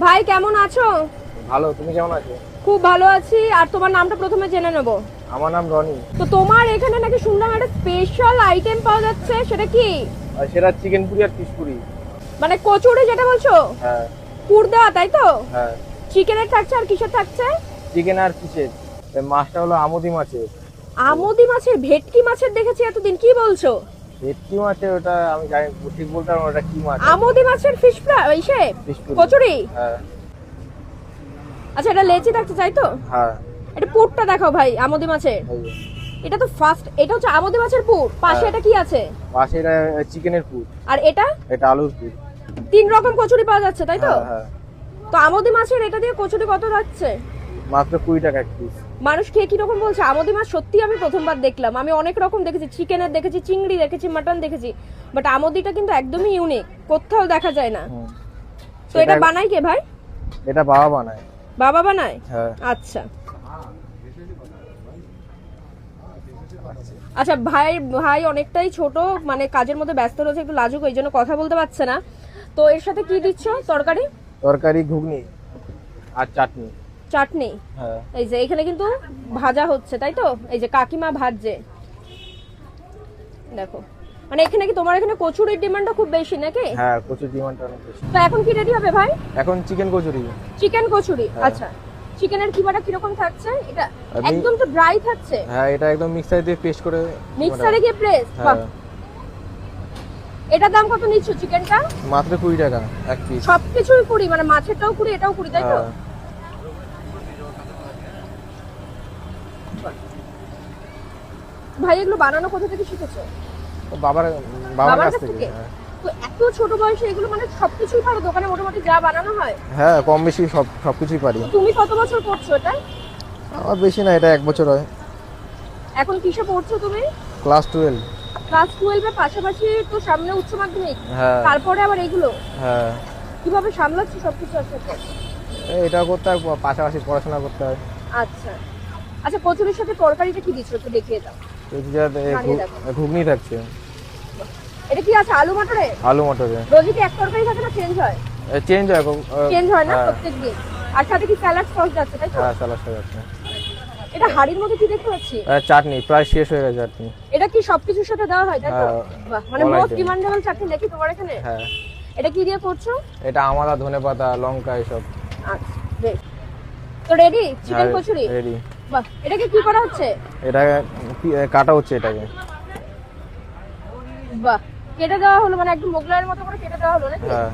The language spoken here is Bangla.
ভাই কেমন আছো? ভালো, তুমি কেমন আছো? খুব ভালো আছি। আর তোমার নামটা প্রথমে জেনে নেব। আমার নাম রনি। তো তোমার এখানে নাকি শুনলাম একটা স্পেশাল আইটেম পাওয়া যাচ্ছে, সেটা কি? আর সেটা চিকেন পুরি আর ফিশ পুরি। মানে কচুরি যেটা বলছো? হ্যাঁ পুর দেওয়া, তাই তো? হ্যাঁ, চিকেনের থাকছে আর কিসের থাকছে? চিকেন আর ফিশের। মাছটা হলো আমুদি মাছের। আমুদি মাছের, ভেটকি মাছের দেখেছি এতদিন, কি বলছো? ভেটকি মাছের ওটা আমি জানি, ঠিক বলতে পারবো না ওটা কি মাছ। আমুদি মাছের ফিশ ফ্রাই, ইসে ফিশ পুরি। কচুরি। হ্যাঁ আচ্ছা, এটা লেচি থাকছে, তাই তো? হ্যাঁ। এটা পুরটা দেখাও ভাই, আমুদি মাছের। এই যে, এটা তো ফার্স্ট, এটা হচ্ছে আমুদি মাছের পুর। পাশে হ্যাঁ। এটা কি আছে? পাশে এটা চিকেনের পুর। আর এটা? এটা আলুর পুর। 3 রকম কচুরি পাওয়া যাচ্ছে, তাই তো? হ্যাঁ হ্যাঁ। তো আমুদি মাছের এটা দিয়ে কচুরি কত যাচ্ছে? মাত্র 20 টাকা এক পিস। মানুষ খেয়ে কিরকম বলছে? আমুদি মাছ সত্যি আমি প্রথমবার দেখলাম। আমি অনেক রকম দেখেছি, চিকেনের দেখেছি, চিংড়ি দেখেছি, মাটন দেখেছি, বাট আমুদিটা কিন্তু একদমই ইউনিক, কোথাও দেখা যায় না। তো এটা বানাই কে ভাই? এটা বাবা বানায়। বাবা বানায়? হ্যাঁ। আচ্ছা আচ্ছা। ভাই ভাই অনেকটাই ছোট, মানে কাজের মধ্যে ব্যস্ত রয়েছে, একটু লাজুক, ওই জন্য কথা বলতে পারছে না। তো এর সাথে কি দিচ্ছ? তরকারি? তরকারি, ঘুগনি আর চাটনি। চাটনি। হ্যাঁ। এই যে এখানে কিন্তু ভাজা হচ্ছে, তাই তো? এই যে কাকিমা ভাজছে, দেখো। মানে এখানে কি তোমার এখানে কচুরির ডিমান্ডটা খুব বেশি নাকি? হ্যাঁ, কচুর ডিমান্ডটা অনেক বেশি। তো এখন কি রেডি হবে ভাই? এখন চিকেন কচুরি। চিকেন কচুরি। হ্যাঁ। আচ্ছা, চিকেনের কিমাটা কিরকম থাকছে? এটা আমি- একদম তো ড্রাই থাকছে। হ্যাঁ, এটা একদম মিক্সার দিয়ে পেস্ট করে। মিক্সারে গিয়ে প্রেস। হ্যাঁ। এটা দাম কত নিচ্ছ চিকেনটা? মাত্র 20 টাকা এক পিস। সবকিছুই কুড়ি, মানে মাছেরটাও কুড়ি, এটাও কুড়ি, তাই তো? হ্যাঁ। ভাই এগুলো বানানো কোথা থেকে শিখেছো? তো বাবার কাছ থেকে। হ্যাঁ। তো এত ছোট বয়সে এগুলো মানে সবকিছুই পারো? দোকানে মোটামুটি যা বানানো হয়? হ্যাঁ, কম বেশি সবকিছুই পারি। তুমি কত বছর পড়ছো এটা? আমার বেশি না, এটা 1 বছর হয়। এখন কিসে পড়ছো তুমি? ক্লাস 12। ক্লাস 12 এর পাশাপাশি তো সামনে উচ্চ মাধ্যমিক, হ্যাঁ তারপরে আবার এগুলো হ্যাঁ। কিভাবে সামলাচ্ছো সবকিছু একসাথে? এটা করতে হয়, পাশাপাশি পড়াশোনা করতে হয়। আচ্ছা আচ্ছা, কচুরির সাথে তরকারিটা কি দিচ্ছ একটু দেখিয়ে দাও। বানিয়ে দেখো। ঘুগনি থাকছে। এটা কি আছে? আলু মটরে? আলু মটরে রোজই কি এক তরকারি থাকে না চেঞ্জ হয়? চেঞ্জ হয়। চেঞ্জ হয় না হ্যাঁ। প্রত্যেকদিন? আর সাথে কি স্যালাড সস যাচ্ছে, তাই তো? হ্যাঁ, স্যালাড যাচ্ছে। এটা হাড়ির মধ্যে কি দেখতে পাচ্ছি? চাটনি প্রায় শেষ হয়ে গেছে। চাটনি এটা কি সবকিছুর সাথে দেওয়া হয়, তাই তো? হ্যাঁ, বাহ, মানে all মোস্ট item। ডিমান্ডেবল চাটনি দেখি তোমার এখানে। হ্যাঁ। এটা কি দিয়ে করছো? এটা আমাদা, ধনেপাতা, লঙ্কা এসব। আচ্ছা বেশ। তো রেডি চিকেন কচুরি? রেডি। বাহ, এটাকে কি করা হচ্ছে? এটা কাটা হচ্ছে এটাকে। বাহ, কেটে দেওয়া হলো, মানে একদম মোগলাইয়ের মতো করে কেটে দেওয়া হলো নাকি? হ্যাঁ।